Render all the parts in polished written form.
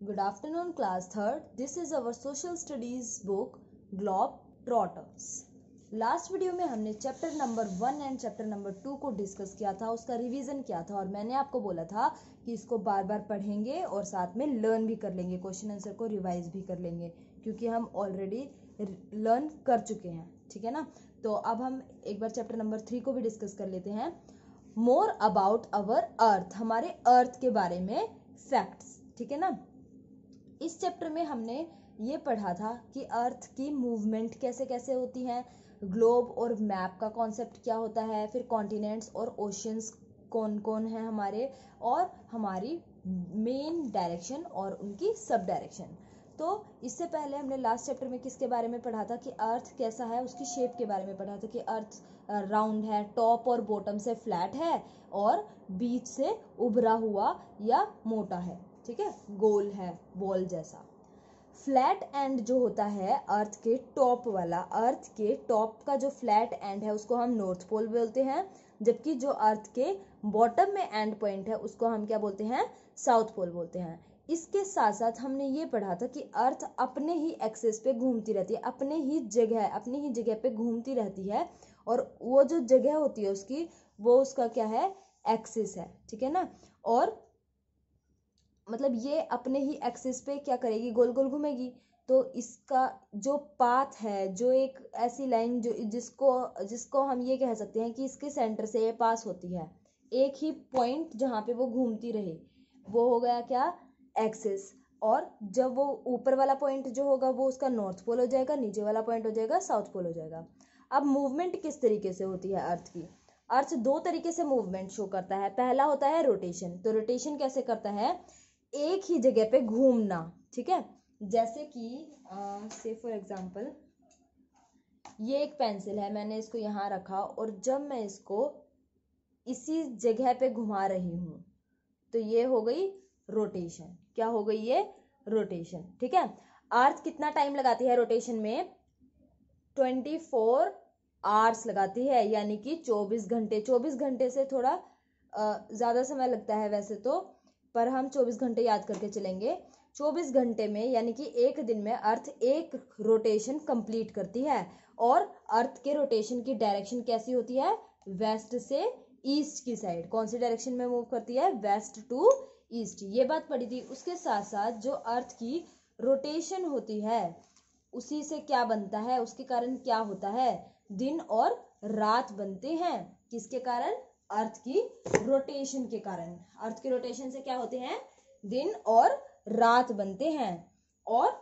Good afternoon, class third. This is our social studies book Globetrotters. Last video में हमने chapter number 1 and chapter number 2 को discuss किया था, उसका revision किया था और मैंने आपको बोला था कि इसको बार बार पढ़ेंगे और साथ में लर्न भी कर लेंगे, क्वेश्चन आंसर को रिवाइज भी कर लेंगे क्योंकि हम ऑलरेडी लर्न कर चुके हैं, ठीक है ना। तो अब हम एक बार चैप्टर नंबर 3 को भी डिस्कस कर लेते हैं। मोर अबाउट अवर अर्थ, हमारे अर्थ के बारे में फैक्ट्स, ठीक है ना। इस चैप्टर में हमने ये पढ़ा था कि अर्थ की मूवमेंट कैसे कैसे होती है, ग्लोब और मैप का कॉन्सेप्ट क्या होता है, फिर कॉन्टिनेंट्स और ओशियंस कौन कौन है हमारे, और हमारी मेन डायरेक्शन और उनकी सब डायरेक्शन। तो इससे पहले हमने लास्ट चैप्टर में किसके बारे में पढ़ा था कि अर्थ कैसा है, उसकी शेप के बारे में पढ़ा था कि अर्थ राउंड है, टॉप और बॉटम से फ्लैट है और बीच से उभरा हुआ या मोटा है, ठीक है, गोल है, बॉल जैसा। फ्लैट एंड जो होता है अर्थ के टॉप वाला, अर्थ के टॉप का जो फ्लैट एंड है उसको हम नॉर्थ पोल बोलते हैं, जबकि जो अर्थ के बॉटम में एंड पॉइंट है उसको हम क्या बोलते हैं, साउथ पोल बोलते हैं। इसके साथ साथ हमने ये पढ़ा था कि अर्थ अपने ही एक्सिस पे घूमती रहती है, अपनी ही जगह पे घूमती रहती है, और वो जो जगह होती है उसकी, वो उसका क्या है, एक्सिस है, ठीक है ना। और मतलब ये अपने ही एक्सिस पे क्या करेगी, गोल गोल घूमेगी। तो इसका जो पाथ है, जो एक ऐसी लाइन जो जिसको हम ये कह सकते हैं कि इसके सेंटर से ये पास होती है, एक ही पॉइंट जहाँ पे वो घूमती रहे, वो हो गया क्या, एक्सिस। और जब वो ऊपर वाला पॉइंट जो होगा वो उसका नॉर्थ पोल हो जाएगा, नीचे वाला पॉइंट हो जाएगा साउथ पोल हो जाएगा। अब मूवमेंट किस तरीके से होती है अर्थ की, अर्थ दो तरीके से मूवमेंट शो करता है। पहला होता है रोटेशन। तो रोटेशन कैसे करता है, एक ही जगह पे घूमना, ठीक है। जैसे कि से फॉर एग्जांपल ये एक पेंसिल है, मैंने इसको यहाँ रखा और जब मैं इसको इसी जगह पे घुमा रही हूँ तो ये हो गई रोटेशन। क्या हो गई ये, रोटेशन, ठीक है। अर्थ कितना टाइम लगाती है रोटेशन में, 24 आवर्स लगाती है, यानी कि 24 घंटे। 24 घंटे से थोड़ा ज्यादा समय लगता है वैसे तो, पर हम 24 घंटे याद करके चलेंगे। 24 घंटे में यानी कि एक दिन में अर्थ एक रोटेशन कंप्लीट करती है। और अर्थ के रोटेशन की डायरेक्शन कैसी होती है, वेस्ट से ईस्ट की साइड। कौन सी डायरेक्शन में मूव करती है, वेस्ट टू ईस्ट, ये बात पढ़ी थी। उसके साथ साथ जो अर्थ की रोटेशन होती है उसी से क्या बनता है, उसके कारण क्या होता है, दिन और रात बनते हैं। किसके कारण, अर्थ की रोटेशन के कारण। अर्थ के रोटेशन से क्या होते हैं, दिन और रात बनते हैं। और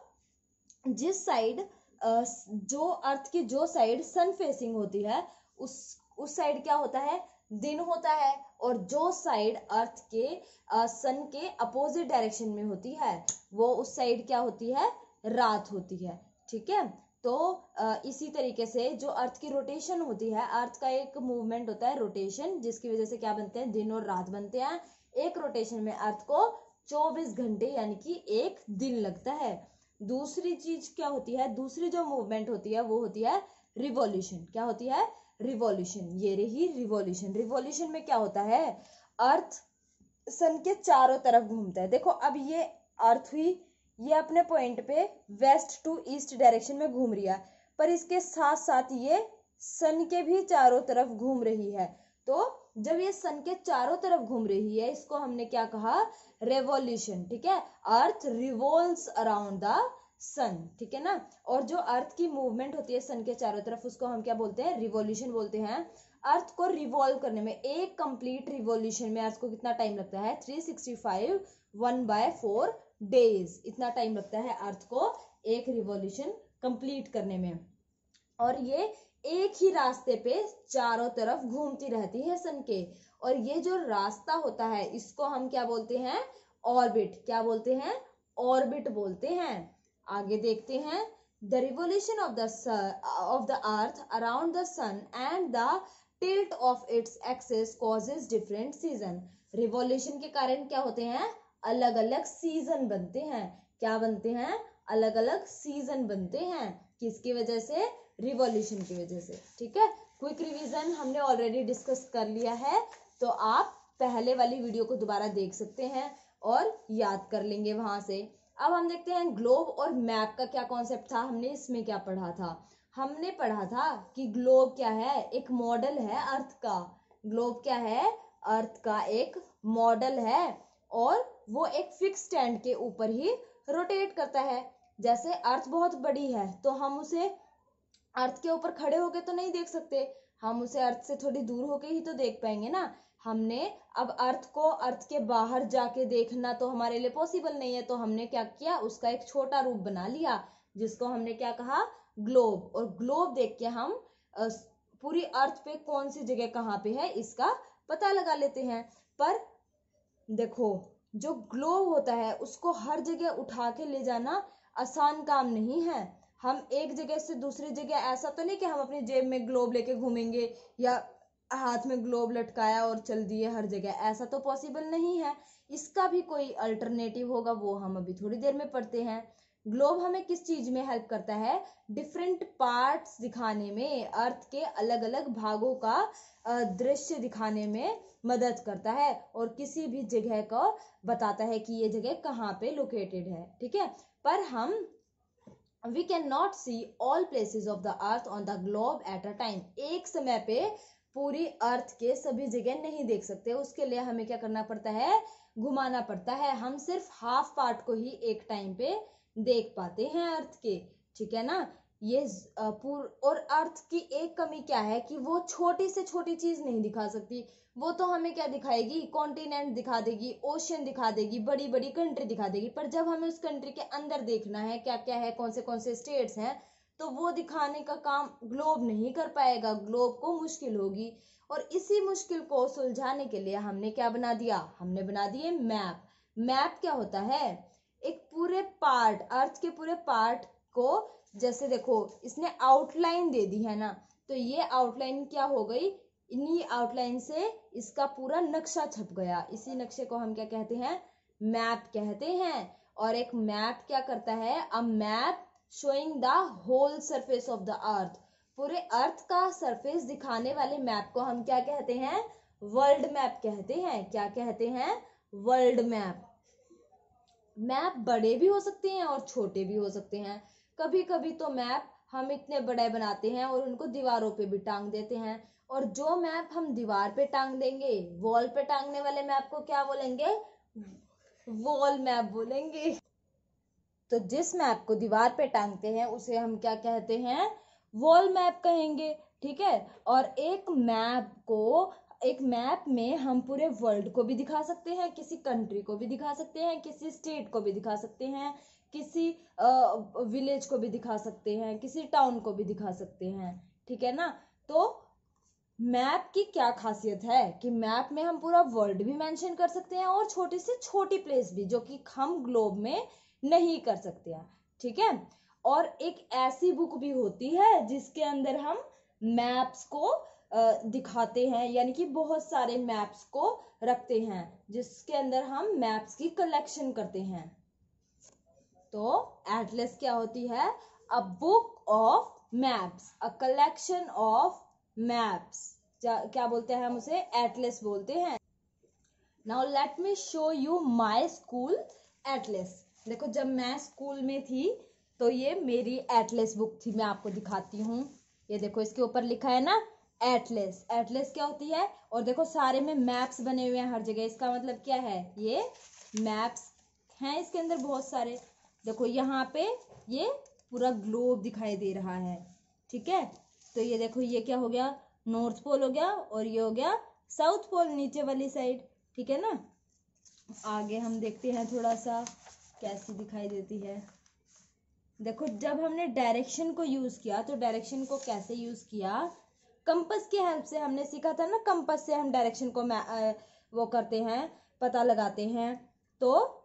जिस साइड जो अर्थ की जो साइड सन फेसिंग होती है उस साइड क्या होता है, दिन होता है। और जो साइड अर्थ के सन के अपोजिट डायरेक्शन में होती है वो उस साइड क्या होती है, रात होती है, ठीक है। तो इसी तरीके से जो अर्थ की रोटेशन होती है, अर्थ का एक मूवमेंट होता है रोटेशन, जिसकी वजह से क्या बनते हैं, दिन और रात बनते हैं। एक रोटेशन में अर्थ को 24 घंटे यानी कि एक दिन लगता है। दूसरी चीज क्या होती है, दूसरी जो मूवमेंट होती है वो होती है रिवॉल्यूशन। क्या होती है, रिवॉल्यूशन। ये रही रिवॉल्यूशन। रिवॉल्यूशन में क्या होता है, अर्थ सन के चारों तरफ घूमता है। देखो अब ये अर्थ हुई, ये अपने पॉइंट पे वेस्ट टू ईस्ट डायरेक्शन में घूम रही है, पर इसके साथ साथ ये सन के भी चारों तरफ घूम रही है। तो जब ये सन के चारों तरफ घूम रही है इसको हमने क्या कहा, रेवोल्यूशन, ठीक है। अर्थ रिवॉल्व्स अराउंड द सन, ठीक है ना। और जो अर्थ की मूवमेंट होती है सन के चारों तरफ उसको हम क्या बोलते हैं, रिवॉल्यूशन बोलते हैं। अर्थ को रिवॉल्व करने में, एक कंप्लीट रिवॉल्यूशन में अर्थ को कितना टाइम लगता है, 365 1/4 डेज, इतना टाइम लगता है अर्थ को एक रिवॉल्यूशन कंप्लीट करने में। और ये एक ही रास्ते पे चारों तरफ घूमती रहती है सन के। और ये जो रास्ता होता है इसको हम क्या बोलते हैं, ऑर्बिट। क्या बोलते हैं, ऑर्बिट बोलते हैं। आगे देखते हैं, the revolution of the earth around the sun and the tilt of its axis causes different season. Revolution के कारण क्या होते हैं, अलग अलग सीजन बनते हैं। क्या बनते हैं, अलग अलग सीजन बनते हैं। किसकी वजह से, रिवॉल्यूशन की वजह से, ठीक है। क्विक रिवीजन हमने ऑलरेडी डिस्कस कर लिया है, तो आप पहले वाली वीडियो को दोबारा देख सकते हैं और याद कर लेंगे वहां से। अब हम देखते हैं ग्लोब और मैप का क्या कॉन्सेप्ट था, हमने इसमें क्या पढ़ा था। हमने पढ़ा था कि ग्लोब क्या है, एक मॉडल है अर्थ का। ग्लोब क्या है, अर्थ का एक मॉडल है और वो एक फिक्स स्टैंड के ऊपर ही रोटेट करता है। जैसे अर्थ बहुत बड़ी है तो हम उसे अर्थ के ऊपर खड़े होके तो नहीं देख सकते, हम उसे अर्थ से थोड़ी दूर होके ही तो देख पाएंगे ना। हमने अब अर्थ को अर्थ के बाहर जाके देखना तो हमारे लिए पॉसिबल नहीं है, तो हमने क्या किया, उसका एक छोटा रूप बना लिया जिसको हमने क्या कहा, ग्लोब। और ग्लोब देख के हम पूरी अर्थ पे कौन सी जगह कहाँ पे है इसका पता लगा लेते हैं। पर देखो जो ग्लोब होता है उसको हर जगह उठा के ले जाना आसान काम नहीं है। हम एक जगह से दूसरी जगह, ऐसा तो नहीं कि हम अपनी जेब में ग्लोब लेके घूमेंगे या हाथ में ग्लोब लटकाया और चल दिए हर जगह, ऐसा तो पॉसिबल नहीं है। इसका भी कोई अल्टरनेटिव होगा, वो हम अभी थोड़ी देर में पढ़ते हैं। ग्लोब हमें किस चीज में हेल्प करता है, डिफरेंट पार्ट्स दिखाने में, अर्थ के अलग अलग भागों का दृश्य दिखाने में मदद करता है और किसी भी जगह को बताता है कि ये जगह कहाँ पे लोकेटेड है। ठीक है, पर हम we cannot see all places of the earth on the globe at a time, एक समय पे पूरी अर्थ के सभी जगह नहीं देख सकते, उसके लिए हमें क्या करना पड़ता है, घुमाना पड़ता है। हम सिर्फ हाफ पार्ट को ही एक टाइम पे देख पाते हैं अर्थ के, ठीक है ना। ये और अर्थ की एक कमी क्या है कि वो छोटी से छोटी चीज नहीं दिखा सकती, वो तो हमें क्या दिखाएगी, कॉन्टिनेंट दिखा देगी, ओशन दिखा देगी, बड़ी बड़ी कंट्री दिखा देगी। पर जब हमें उस कंट्री के अंदर देखना है क्या क्या है, कौन से स्टेट्स हैं, तो वो दिखाने का काम ग्लोब नहीं कर पाएगा, ग्लोब को मुश्किल होगी। और इसी मुश्किल को सुलझाने के लिए हमने क्या बना दिया, हमने बना दिए मैप। मैप क्या होता है, एक पूरे पार्ट, अर्थ के पूरे पार्ट को, जैसे देखो इसने आउटलाइन दे दी है ना, तो ये आउटलाइन क्या हो गई, इन्हीं आउटलाइन से इसका पूरा नक्शा छप गया। इसी नक्शे को हम क्या कहते हैं, मैप कहते हैं। और एक मैप क्या करता है, a map showing the whole surface of the earth, पूरे अर्थ का सरफेस दिखाने वाले मैप को हम क्या कहते हैं, वर्ल्ड मैप कहते हैं। क्या कहते हैं, वर्ल्ड मैप। मैप बड़े भी हो सकते हैं और छोटे भी हो सकते हैं। कभी कभी तो मैप हम इतने बड़े बनाते हैं और उनको दीवारों पे भी टांग देते हैं, और जो मैप हम दीवार पे टांग देंगे, वॉल पे टांगने वाले मैप को क्या बोलेंगे, वॉल मैप बोलेंगे। तो जिस मैप को दीवार पे टांगते हैं उसे हम क्या कहते हैं, वॉल मैप कहेंगे। ठीक है, और एक मैप में हम पूरे वर्ल्ड को भी दिखा सकते हैं, किसी कंट्री को भी दिखा सकते हैं, किसी स्टेट को भी दिखा सकते हैं, किसी विलेज को भी दिखा सकते हैं, किसी टाउन को भी दिखा सकते हैं। ठीक है ना। तो मैप की क्या खासियत है कि मैप में हम पूरा वर्ल्ड भी मेंशन कर सकते हैं और छोटी से छोटी प्लेस भी, जो कि हम ग्लोब में नहीं कर सकते हैं। ठीक है, और एक ऐसी बुक भी होती है जिसके अंदर हम मैप्स को दिखाते हैं, यानी कि बहुत सारे मैप्स को रखते हैं जिसके अंदर हम मैप्स की कलेक्शन करते हैं। तो एटलस क्या होती है, a book of maps, a collection of maps. क्या बोलते हैं हम उसे, एटलस बोलते हैं। Now let me show you my school Atlas. देखो जब मैं स्कूल में थी तो ये मेरी एटलस बुक थी, मैं आपको दिखाती हूँ। ये देखो इसके ऊपर लिखा है ना एटलस। एटलस क्या होती है, और देखो सारे में मैप्स बने हुए हैं हर जगह। इसका मतलब क्या है, ये मैप्स हैं इसके अंदर बहुत सारे। देखो यहाँ पे ये पूरा ग्लोब दिखाई दे रहा है। ठीक है, तो ये देखो ये क्या हो गया, नॉर्थ पोल हो गया, और ये हो गया साउथ पोल नीचे वाली साइड। ठीक है ना। आगे हम देखते हैं थोड़ा सा कैसी दिखाई देती है। देखो जब हमने डायरेक्शन को यूज किया तो डायरेक्शन को कैसे यूज किया, कंपास की हेल्प से। हमने सीखा था ना, कंपास से हम डायरेक्शन को वो करते हैं, पता लगाते हैं। तो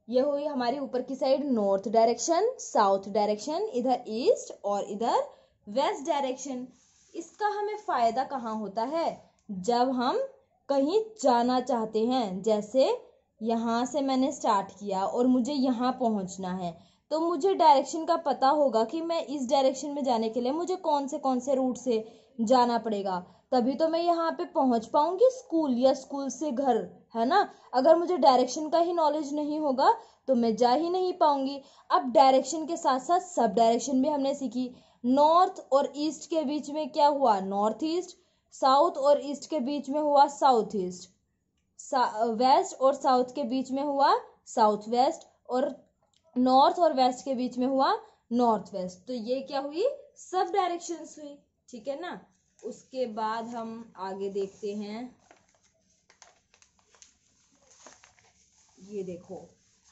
ये हुई हमारी ऊपर की side north direction, south direction, इधर ईस्ट और इधर वेस्ट डायरेक्शन। इसका हमें फायदा कहाँ होता है, जब हम कहीं जाना चाहते हैं, जैसे यहाँ से मैंने स्टार्ट किया और मुझे यहाँ पहुँचना है, तो मुझे डायरेक्शन का पता होगा कि मैं इस डायरेक्शन में जाने के लिए मुझे कौन से रूट से जाना पड़ेगा, तभी तो मैं यहाँ पे पहुंच पाऊंगी स्कूल, या स्कूल से घर, है ना। अगर मुझे डायरेक्शन का ही नॉलेज नहीं होगा तो मैं जा ही नहीं पाऊंगी। अब डायरेक्शन के साथ साथ सब डायरेक्शन भी हमने सीखी। नॉर्थ और ईस्ट के बीच में क्या हुआ, नॉर्थ ईस्ट। साउथ और ईस्ट के बीच में हुआ साउथ ईस्ट। वेस्ट और साउथ के बीच में हुआ साउथ वेस्ट, और नॉर्थ और वेस्ट के बीच में हुआ नॉर्थ वेस्ट। तो ये क्या हुई, सब डायरेक्शंस हुई, ठीक है ना। उसके बाद हम आगे देखते हैं, ये देखो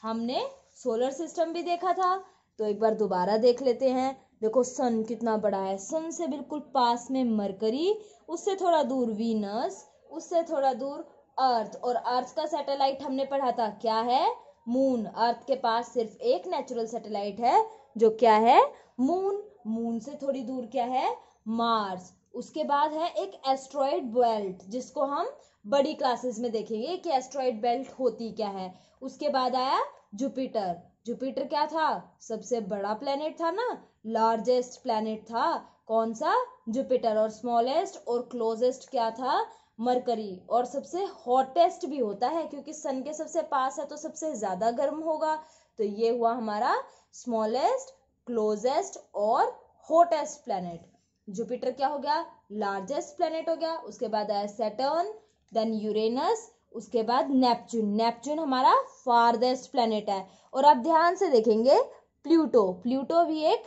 हमने सोलर सिस्टम भी देखा था, तो एक बार दोबारा देख लेते हैं। देखो सन कितना बड़ा है, सन से बिल्कुल पास में मरकरी, उससे थोड़ा दूर वीनस, उससे थोड़ा दूर अर्थ, और अर्थ का सैटेलाइट हमने पढ़ा था क्या है, मून। अर्थ के पास सिर्फ एक नेचुरल सैटेलाइट है जो क्या है, मून। मून से थोड़ी दूर क्या है, मार्स। उसके बाद है एक एस्ट्रॉइड बेल्ट, जिसको हम बड़ी क्लासेस में देखेंगे कि एस्ट्रॉइड बेल्ट होती क्या है। उसके बाद आया जुपिटर। जुपिटर क्या था, सबसे बड़ा प्लेनेट था ना, लार्जेस्ट प्लेनेट था, कौन सा, जुपिटर। और स्मॉलेस्ट और क्लोजेस्ट क्या था, मरकरी। और सबसे हॉटेस्ट भी होता है, क्योंकि सन के सबसे पास है तो सबसे ज्यादा गर्म होगा। तो ये हुआ हमारा स्मॉलेस्ट, क्लोजेस्ट और हॉटेस्ट प्लेनेट। जुपिटर क्या हो गया, लार्जेस्ट प्लेनेट हो गया। उसके बाद आया सैटर्न, देन यूरेनस, उसके बाद नेपच्यून। नेपच्यून हमारा फारदेस्ट प्लेनेट है। और अब ध्यान से देखेंगे प्लूटो। प्लूटो भी एक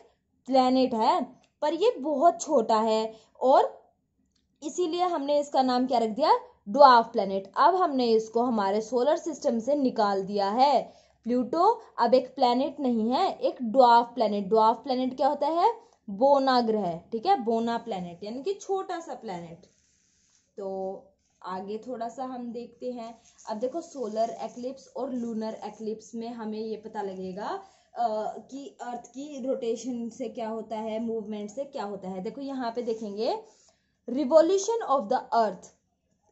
प्लेनेट है, पर ये बहुत छोटा है, और इसीलिए हमने इसका नाम क्या रख दिया, ड्वार्फ प्लेनेट। अब हमने इसको हमारे सोलर सिस्टम से निकाल दिया है। प्लूटो अब एक प्लेनेट नहीं है, एक ड्वार्फ प्लेनेट। ड्वार्फ प्लेनेट क्या होता है, बोना ग्रह, ठीक है, बोना प्लेनेट यानी कि छोटा सा प्लेनेट। तो आगे थोड़ा सा हम देखते हैं। अब देखो सोलर एक्लिप्स और लूनर एक्लिप्स में हमें ये पता लगेगा कि अर्थ की रोटेशन से क्या होता है, मूवमेंट से क्या होता है। देखो यहाँ पे देखेंगे revolution of the earth.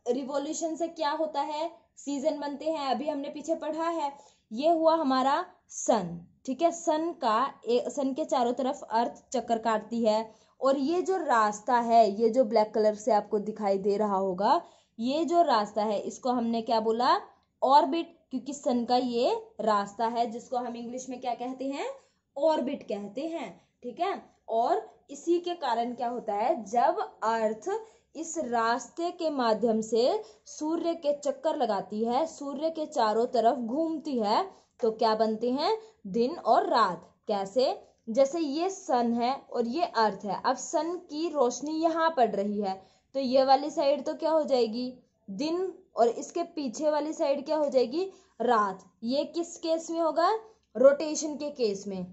Revolution से क्या होता है, सीजन बनते हैं, अभी हमने पीछे पढ़ा है। ये हुआ हमारा सन, ठीक है। सन के चारों तरफ अर्थ चक्कर काटती है, और ये जो रास्ता है, ये जो ब्लैक कलर से आपको दिखाई दे रहा होगा, ये जो रास्ता है इसको हमने क्या बोला, ऑर्बिट, क्योंकि सन का ये रास्ता है जिसको हम इंग्लिश में क्या कहते हैं, ऑर्बिट कहते हैं, ठीक है। और इसी के कारण क्या होता है, जब अर्थ इस रास्ते के माध्यम से सूर्य के चक्कर लगाती है, सूर्य के चारों तरफ घूमती है, तो क्या बनते हैं, दिन और रात। कैसे, जैसे ये सन है और ये अर्थ है। अब सन की रोशनी यहाँ पड़ रही है, तो ये वाली साइड तो क्या हो जाएगी, दिन, और इसके पीछे वाली साइड क्या हो जाएगी, रात। ये किस केस में होगा, रोटेशन के केस में,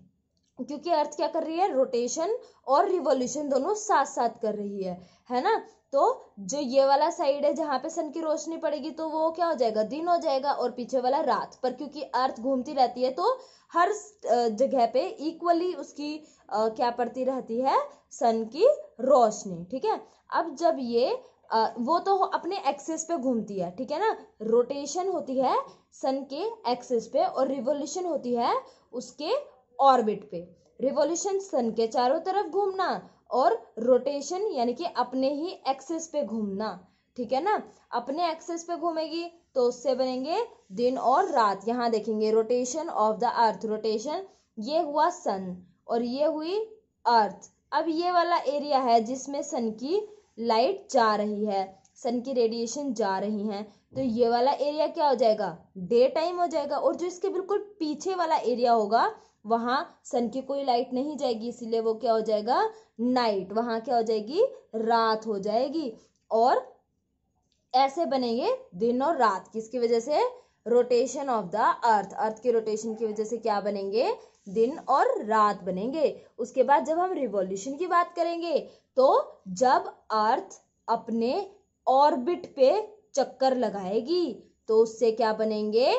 क्योंकि अर्थ क्या कर रही है, रोटेशन और रिवॉल्यूशन दोनों साथ साथ कर रही है ना। तो जो ये वाला साइड है जहां पे सन की रोशनी पड़ेगी, तो वो क्या हो जाएगा, दिन हो जाएगा, और पीछे वाला रात। पर क्योंकि अर्थ घूमती रहती है तो हर जगह पे इक्वली उसकी क्या पड़ती रहती है, सन की रोशनी, ठीक है। अब जब ये वो तो अपने एक्सिस पे घूमती है, ठीक है ना। रोटेशन होती है सन के एक्सिस पे, और रिवॉल्यूशन होती है उसके ऑर्बिट पे। रिवॉल्यूशन सन के चारों तरफ घूमना, और रोटेशन यानी कि अपने ही एक्सिस पे घूमना, ठीक है ना। अपने एक्सिस पे घूमेगी तो उससे बनेंगे दिन और रात। यहाँ देखेंगे rotation of the earth, rotation, ये हुआ सन और ये हुई अर्थ। अब ये वाला एरिया है जिसमें सन की लाइट जा रही है, सन की रेडिएशन जा रही है, तो ये वाला एरिया क्या हो जाएगा, डे टाइम हो जाएगा। और जो इसके बिल्कुल पीछे वाला एरिया होगा, वहां सन की कोई लाइट नहीं जाएगी, इसीलिए वो क्या हो जाएगा, नाइट, वहां क्या हो जाएगी, रात हो जाएगी। और ऐसे बनेंगे दिन और रात, किसकी वजह से, रोटेशन ऑफ द अर्थ, अर्थ के रोटेशन की वजह से क्या बनेंगे, दिन और रात बनेंगे। उसके बाद जब हम रिवॉल्यूशन की बात करेंगे, तो जब अर्थ अपने ऑर्बिट पे चक्कर लगाएगी, तो उससे क्या बनेंगे,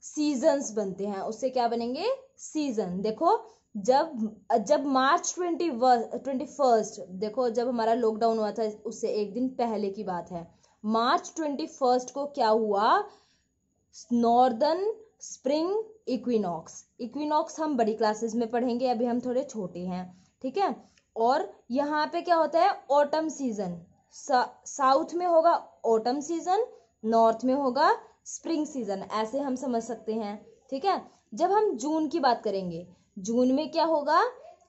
सीजन्स बनते हैं, उससे क्या बनेंगे, सीजन। देखो जब मार्च 21, देखो जब हमारा लॉकडाउन हुआ था उससे एक दिन पहले की बात है, मार्च 21 को क्या हुआ, नॉर्दर्न स्प्रिंग इक्विनॉक्स। इक्विनॉक्स हम बड़ी क्लासेस में पढ़ेंगे, अभी हम थोड़े छोटे हैं, ठीक है। और यहाँ पे क्या होता है, ऑटम सीजन। साउथ में होगा ऑटम सीजन, नॉर्थ में होगा स्प्रिंग सीजन, ऐसे हम समझ सकते हैं, ठीक है। जब हम जून की बात करेंगे, जून में क्या होगा,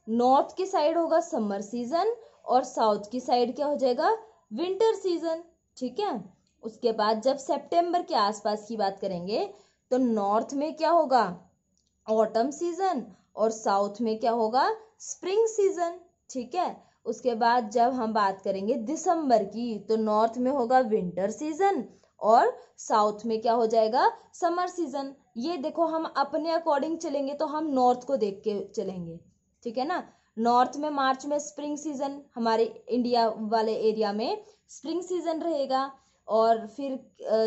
नॉर्थ की साइड होगा समर सीजन और साउथ की साइड क्या हो जाएगा, विंटर सीजन। ठीक है, उसके बाद जब सितंबर के आसपास की बात करेंगे तो नॉर्थ में क्या होगा, ऑटम सीजन और साउथ में क्या होगा, स्प्रिंग सीजन। ठीक है, उसके बाद जब हम बात करेंगे दिसंबर की तो नॉर्थ में होगा विंटर सीजन और साउथ में क्या हो जाएगा, समर सीजन। ये देखो हम अपने अकॉर्डिंग चलेंगे तो हम नॉर्थ को देख के चलेंगे। ठीक है ना, नॉर्थ में मार्च में स्प्रिंग सीजन, हमारे इंडिया वाले एरिया में स्प्रिंग सीजन रहेगा और फिर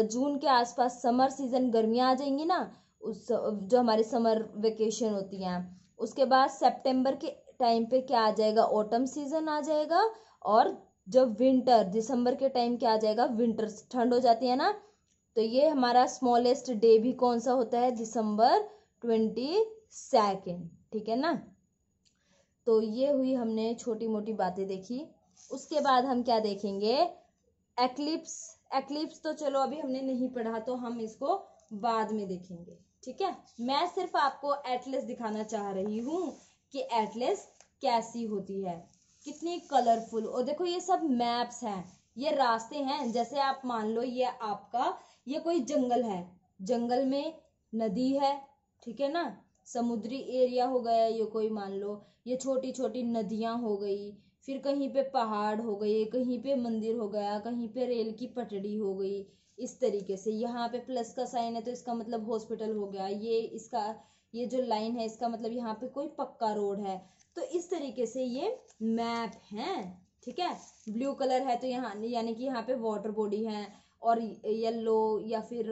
जून के आसपास समर सीजन, गर्मियां आ जाएंगी ना, उस जो हमारी समर वेकेशन होती हैं। उसके बाद सितंबर के टाइम पे क्या आ जाएगा, ऑटम सीजन आ जाएगा और जब विंटर दिसंबर के टाइम क्या आ जाएगा, विंटर, ठंड हो जाती है ना। तो ये हमारा स्मॉलेस्ट डे भी कौन सा होता है, दिसंबर 22। ठीक है ना, तो ये हुई हमने छोटी मोटी बातें देखी। उसके बाद हम क्या देखेंगे, एक्लिप्स। एक्लिप्स तो चलो अभी हमने नहीं पढ़ा तो हम इसको बाद में देखेंगे। ठीक है, मैं सिर्फ आपको एटलस दिखाना चाह रही हूँ कि एटलस कैसी होती है, कितनी कलरफुल। और देखो ये सब मैप्स हैं, ये रास्ते हैं। जैसे आप मान लो ये आपका, ये कोई जंगल है, जंगल में नदी है, ठीक है ना, समुद्री एरिया हो गया ये कोई, मान लो ये छोटी छोटी नदियां हो गई, फिर कहीं पे पहाड़ हो गए, कहीं पे मंदिर हो गया, कहीं पे रेल की पटड़ी हो गई। इस तरीके से यहाँ पे प्लस का साइन है तो इसका मतलब हॉस्पिटल हो गया, ये इसका, ये जो लाइन है इसका मतलब यहाँ पे कोई पक्का रोड है। तो इस तरीके से ये मैप है। ठीक है, ब्लू कलर है तो यहाँ यानी कि यहाँ पे वाटर बॉडी है, और येलो या फिर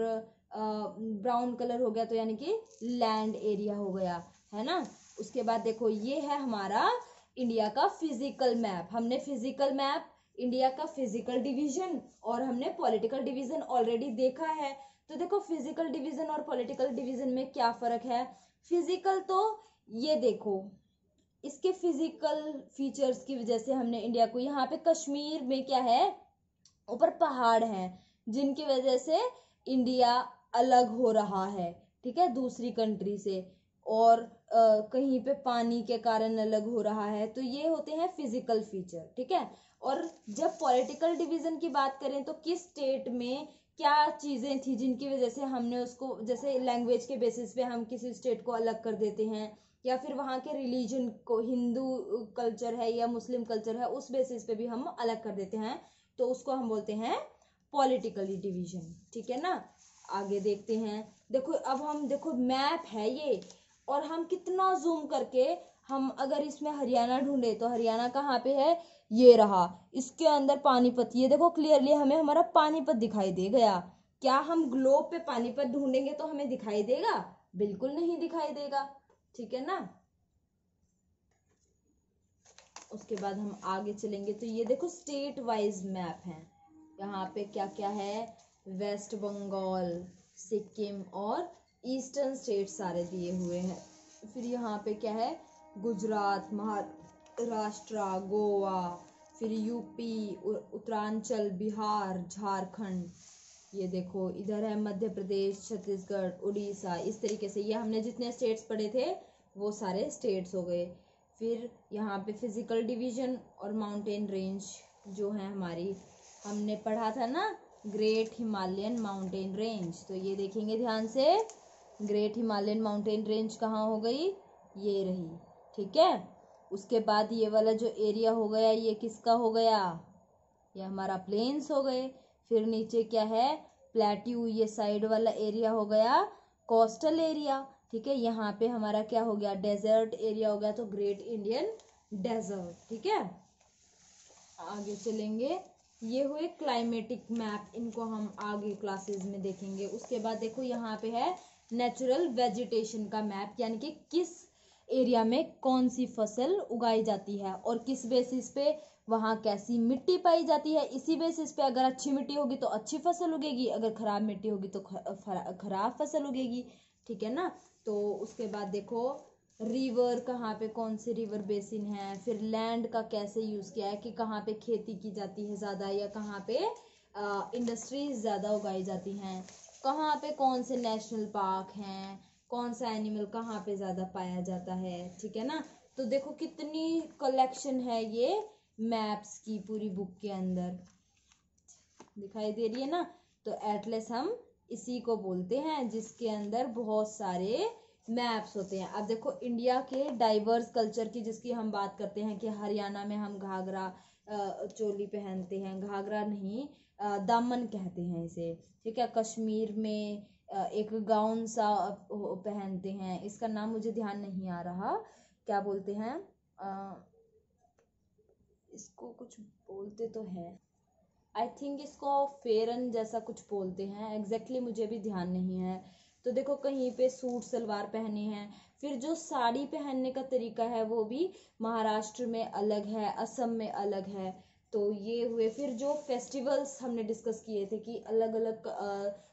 ब्राउन कलर हो गया तो यानी कि लैंड एरिया हो गया, है ना। उसके बाद देखो ये है हमारा इंडिया का फिजिकल मैप। हमने फिजिकल मैप, इंडिया का फिजिकल डिवीजन और हमने पॉलिटिकल डिवीजन ऑलरेडी देखा है। तो देखो फिजिकल डिवीजन और पॉलिटिकल डिवीजन में क्या फर्क है। फिजिकल तो ये देखो, इसके फिजिकल फीचर्स की वजह से हमने इंडिया को, यहाँ पे कश्मीर में क्या है, ऊपर पहाड़ हैं जिनकी वजह से इंडिया अलग हो रहा है, ठीक है, दूसरी कंट्री से। और कहीं पे पानी के कारण अलग हो रहा है। तो ये होते हैं फिजिकल फीचर। ठीक है, और जब पॉलिटिकल डिवीजन की बात करें तो किस स्टेट में क्या चीजें थी जिनकी वजह से हमने उसको, जैसे लैंग्वेज के बेसिस पे हम किसी स्टेट को अलग कर देते हैं, या फिर वहाँ के रिलीजन को, हिंदू कल्चर है या मुस्लिम कल्चर है, उस बेसिस पे भी हम अलग कर देते हैं, तो उसको हम बोलते हैं पॉलिटिकली डिवीजन। ठीक है ना, आगे देखते हैं। देखो अब हम, देखो मैप है ये, और हम कितना जूम करके, हम अगर इसमें हरियाणा ढूंढे तो हरियाणा कहाँ पे है, ये रहा, इसके अंदर पानीपत, ये देखो क्लियरली हमें हमारा पानीपत दिखाई दे गया। क्या हम ग्लोब पे पानीपत ढूंढेंगे तो हमें दिखाई देगा, बिल्कुल नहीं दिखाई देगा। ठीक है ना, उसके बाद हम आगे चलेंगे तो ये देखो स्टेट वाइज मैप है। यहाँ पे क्या क्या है, वेस्ट बंगाल, सिक्किम और ईस्टर्न स्टेट सारे दिए हुए हैं। फिर यहाँ पे क्या है, गुजरात, महाराष्ट्र, गोवा, फिर यूपी, उत्तरांचल, बिहार, झारखंड, ये देखो इधर है मध्य प्रदेश, छत्तीसगढ़, उड़ीसा। इस तरीके से ये हमने जितने स्टेट्स पढ़े थे वो सारे स्टेट्स हो गए। फिर यहाँ पे फिजिकल डिवीजन और माउंटेन रेंज जो है हमारी, हमने पढ़ा था ना, ग्रेट हिमालयन माउंटेन रेंज। तो ये देखेंगे ध्यान से, ग्रेट हिमालयन माउंटेन रेंज कहाँ हो गई, ये रही। ठीक है, उसके बाद ये वाला जो एरिया हो गया ये किसका हो गया, ये हमारा प्लेन्स हो गए। फिर नीचे क्या है, प्लेट्यू, ये साइड वाला एरिया हो गया कोस्टल एरिया। ठीक है, यहाँ पे हमारा क्या हो गया, डेजर्ट एरिया हो गया, तो ग्रेट इंडियन डेजर्ट। ठीक है, आगे चलेंगे। ये हुए क्लाइमेटिक मैप, इनको हम आगे क्लासेस में देखेंगे। उसके बाद देखो यहाँ पे है नेचुरल वेजिटेशन का मैप, यानी कि किस एरिया में कौन सी फसल उगाई जाती है और किस बेसिस पे वहाँ कैसी मिट्टी पाई जाती है। इसी बेसिस पे अगर अच्छी मिट्टी होगी तो अच्छी फसल उगेगी, अगर खराब मिट्टी होगी तो खराब फसल उगेगी। ठीक है ना, तो उसके बाद देखो रिवर, कहाँ पे कौन से रिवर बेसिन है, फिर लैंड का कैसे यूज किया है कि कहाँ पे खेती की जाती है ज्यादा या कहाँ पे इंडस्ट्रीज ज्यादा उगाई जाती हैं, कहाँ पे कौन से नेशनल पार्क हैं, कौन सा एनिमल कहाँ पे ज्यादा पाया जाता है, ठीक है ना। तो देखो कितनी कलेक्शन है ये मैप्स की पूरी बुक के अंदर, दिखाई दे रही है ना। तो एटलस हम इसी को बोलते हैं जिसके अंदर बहुत सारे मैप्स होते हैं। अब देखो इंडिया के डाइवर्स कल्चर की जिसकी हम बात करते हैं कि हरियाणा में हम घाघरा चोली पहनते हैं, घाघरा नहीं दामन कहते हैं इसे, ठीक है। कश्मीर में एक गाउन सा पहनते हैं, इसका नाम मुझे ध्यान नहीं आ रहा, क्या बोलते हैं इसको, कुछ बोलते तो है, आई थिंक इसको फेरन जैसा कुछ बोलते हैं, एग्जैक्टली मुझे भी ध्यान नहीं है। तो देखो कहीं पे सूट सलवार पहने हैं। फिर जो साड़ी पहनने का तरीका है वो भी महाराष्ट्र में अलग है, असम में अलग है। तो ये हुए। फिर जो फेस्टिवल्स हमने डिस्कस किए थे कि अलग अलग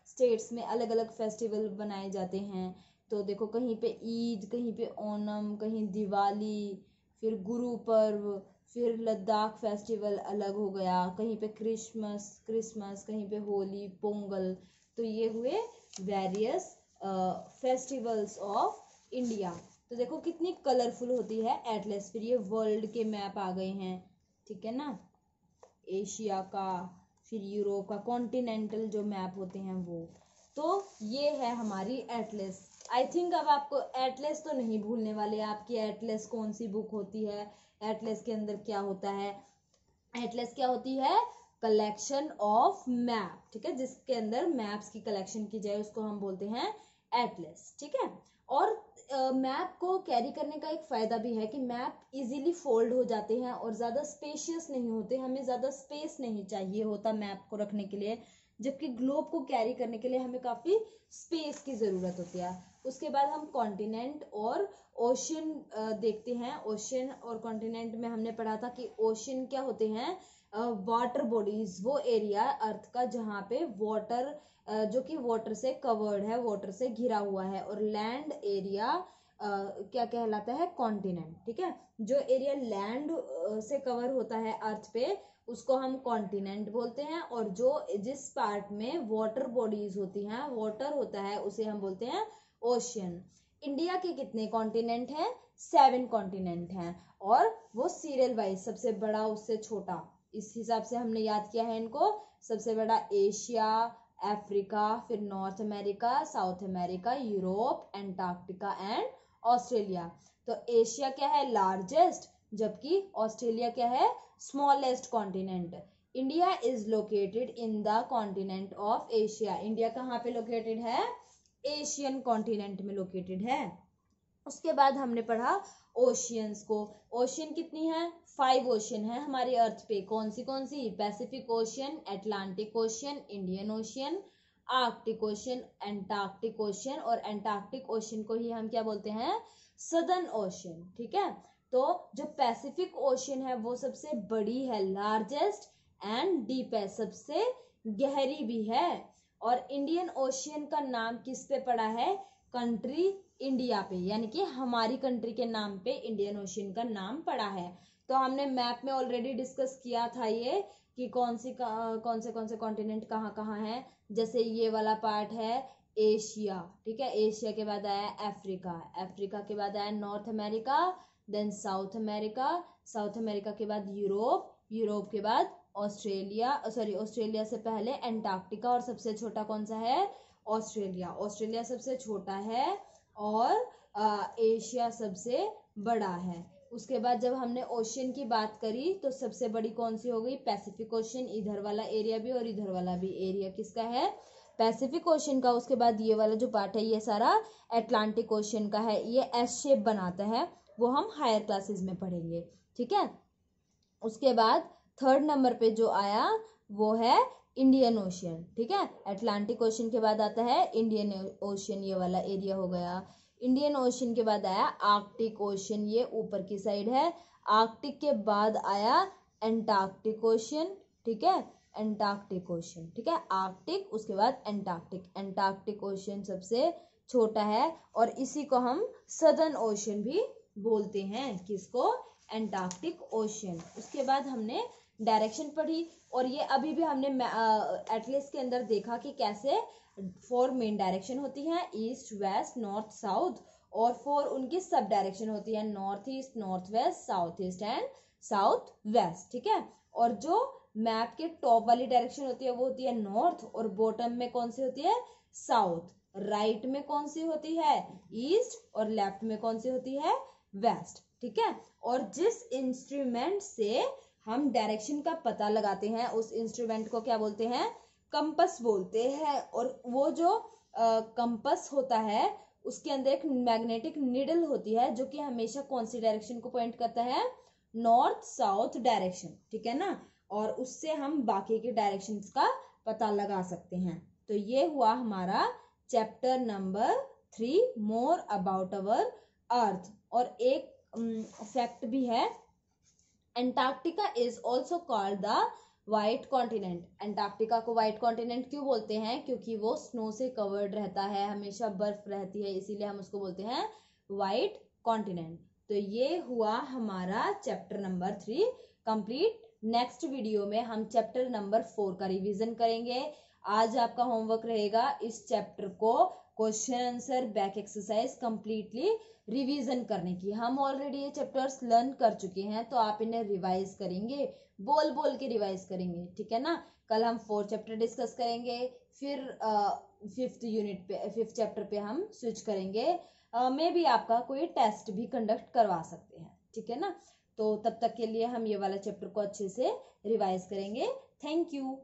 स्टेट्स में अलग अलग फेस्टिवल बनाए जाते हैं। तो देखो कहीं पे ईद, कहीं पे ओणम, कहीं दिवाली, फिर गुरु पर्व, फिर लद्दाख फेस्टिवल अलग हो गया, कहीं पे क्रिसमस, कहीं पे होली, पोंगल। तो ये हुए वेरियस फेस्टिवल्स ऑफ इंडिया। तो देखो कितनी कलरफुल होती है एटलस। फिर ये वर्ल्ड के मैप आ गए हैं, ठीक है ना, एशिया का, फिर यूरोप का, कॉन्टिनेंटल जो मैप होते हैं वो। तो ये है हमारी एटलस। आई थिंक अब आपको एटलस तो नहीं भूलने वाले आपकी एटलस कौन सी बुक होती है, एटलस के अंदर क्या होता है। एटलस क्या होती है, कलेक्शन ऑफ मैप, ठीक है, जिसके अंदर मैप्स की कलेक्शन की जाए उसको हम बोलते हैं एटलस, ठीक है। और मैप को कैरी करने का एक फायदा भी है कि मैप इजीली फोल्ड हो जाते हैं और ज्यादा स्पेशियस नहीं होते, हमें ज्यादा स्पेस नहीं चाहिए होता मैप को रखने के लिए, जबकि ग्लोब को कैरी करने के लिए हमें काफी स्पेस की जरूरत होती है। उसके बाद हम कॉन्टिनेंट और ओशियन देखते हैं। ओशियन और कॉन्टिनेंट में हमने पढ़ा था कि ओशियन क्या होते हैं, वाटर बॉडीज, वो एरिया अर्थ का जहाँ पे वाटर जो कि वाटर से कवर्ड है, वाटर से घिरा हुआ है। और लैंड एरिया क्या कहलाता है, कॉन्टिनेंट, ठीक है। जो एरिया लैंड से कवर होता है अर्थ पे उसको हम कॉन्टिनेंट बोलते हैं, और जो जिस पार्ट में वाटर बॉडीज होती हैं, वाटर होता है, उसे हम बोलते हैं ओशियन। इंडिया के कितने कॉन्टिनेंट हैं, 7 कॉन्टिनेंट हैं, और वो सीरियल वाइज सबसे बड़ा उससे छोटा, इस हिसाब से हमने याद किया है इनको। सबसे बड़ा एशिया, अफ्रीका, फिर north America, South America, Europe, Antarctica and Australia. तो एशिया क्या है, लार्जेस्ट, जबकि ऑस्ट्रेलिया क्या है, smallest continent. India is located in the continent of Asia. India कहाँ पे लोकेटेड है, एशियन कॉन्टिनेंट में लोकेटेड है। उसके बाद हमने पढ़ा ओशियंस को। ओशियन कितनी है, 5 ओशियन है हमारे अर्थ पे। कौन सी, Pacific Ocean, Atlantic Ocean, Indian Ocean, Arctic Ocean, Antarctic Ocean, और एंटार्क्टिक ओशियन को ही हम क्या बोलते हैं, सदर्न ओशियन, ठीक है। तो जो पैसिफिक ओशियन है वो सबसे बड़ी है, लार्जेस्ट एंड डीप है, सबसे गहरी भी है। और इंडियन ओशियन का नाम किस पे पड़ा है, कंट्री इंडिया पे, यानी कि हमारी कंट्री के नाम पे इंडियन ओशियन का नाम पड़ा है। तो हमने मैप में ऑलरेडी डिस्कस किया था ये कि कौन से कॉन्टिनेंट कहाँ कहाँ है। जैसे ये वाला पार्ट है एशिया, ठीक है, एशिया के बाद आया अफ्रीका, अफ्रीका के बाद आया North America, then South America, South America के बाद यूरोप, यूरोप के बाद ऑस्ट्रेलिया, ऑस्ट्रेलिया से पहले एंटार्क्टिका, और सबसे छोटा कौन सा है, ऑस्ट्रेलिया। ऑस्ट्रेलिया सबसे छोटा है और एशिया सबसे बड़ा है। उसके बाद जब हमने ओशियन की बात करी तो सबसे बड़ी कौन सी हो गई, पैसिफिक ओशियन, इधर वाला एरिया भी और इधर वाला भी एरिया किसका है, पैसिफिक ओशियन का। उसके बाद ये वाला जो पार्ट है ये सारा अटलांटिक ओशियन का है, ये एस शेप बनाता है, वो हम हायर क्लासेस में पढ़ेंगे, ठीक है। उसके बाद 3rd नंबर पे जो आया वो है इंडियन ओशियन, ठीक है। अटलांटिक ओशियन के बाद आता है इंडियन ओशियन, ये वाला एरिया हो गया। इंडियन ओशियन के बाद आया आर्कटिक ओशियन, ये ऊपर की साइड है। आर्कटिक के बाद आया एंटार्क्टिक ओशियन, ठीक है, एंटार्क्टिक ओशियन, ठीक है, आर्कटिक उसके बाद एंटार्क्टिक। एंटार्क्टिक ओशियन सबसे छोटा है और इसी को हम सदर्न ओशियन भी बोलते हैं, किसको, एंटार्क्टिक ओशियन। उसके बाद हमने डायरेक्शन पढ़ी, और ये अभी भी हमने एटलस के अंदर देखा कि कैसे 4 मेन डायरेक्शन होती हैं, ईस्ट, वेस्ट, नॉर्थ, साउथ, और 4 उनकी सब डायरेक्शन होती है, north east, north west, south east and south west, ठीक है। और जो मैप के टॉप वाली डायरेक्शन होती है वो होती है नॉर्थ, और बॉटम में कौन सी होती है, साउथ, राइट में कौन सी होती है, ईस्ट, और लेफ्ट में कौन सी होती है, वेस्ट, ठीक है। और जिस इंस्ट्रूमेंट से हम डायरेक्शन का पता लगाते हैं उस इंस्ट्रूमेंट को क्या बोलते हैं, कंपस बोलते हैं। और वो जो कंपस होता है उसके अंदर एक मैग्नेटिक निडल होती है जो कि हमेशा कौन सी डायरेक्शन को पॉइंट करता है, नॉर्थ साउथ डायरेक्शन, ठीक है ना। और उससे हम बाकी के डायरेक्शंस का पता लगा सकते हैं। तो ये हुआ हमारा chapter number 3, more about our earth. और एक फैक्ट भी है, Antarctica is also called the white continent. Antarctica को व्हाइट कॉन्टिनेंट क्यों बोलते हैं, क्योंकि वो स्नो से कवर्ड रहता है, हमेशा बर्फ रहती है, इसीलिए हम उसको बोलते हैं व्हाइट कॉन्टिनेंट। तो ये हुआ हमारा chapter number 3 complete. Next video में हम चैप्टर नंबर 4 का रिवीजन करेंगे। आज आपका होमवर्क रहेगा इस चैप्टर को question answer back exercise completely revision करने की। हम ऑलरेडी ये चैप्टर्स लर्न कर चुके हैं, तो आप इन्हें रिवाइज करेंगे, बोल बोल के रिवाइज करेंगे, ठीक है ना। कल हम 4 चैप्टर डिस्कस करेंगे, फिर 5th चैप्टर पे हम स्विच करेंगे। मे बी आपका कोई टेस्ट भी कंडक्ट करवा सकते हैं, ठीक है ना। तो तब तक के लिए हम ये वाला चैप्टर को अच्छे से रिवाइज करेंगे। Thank you.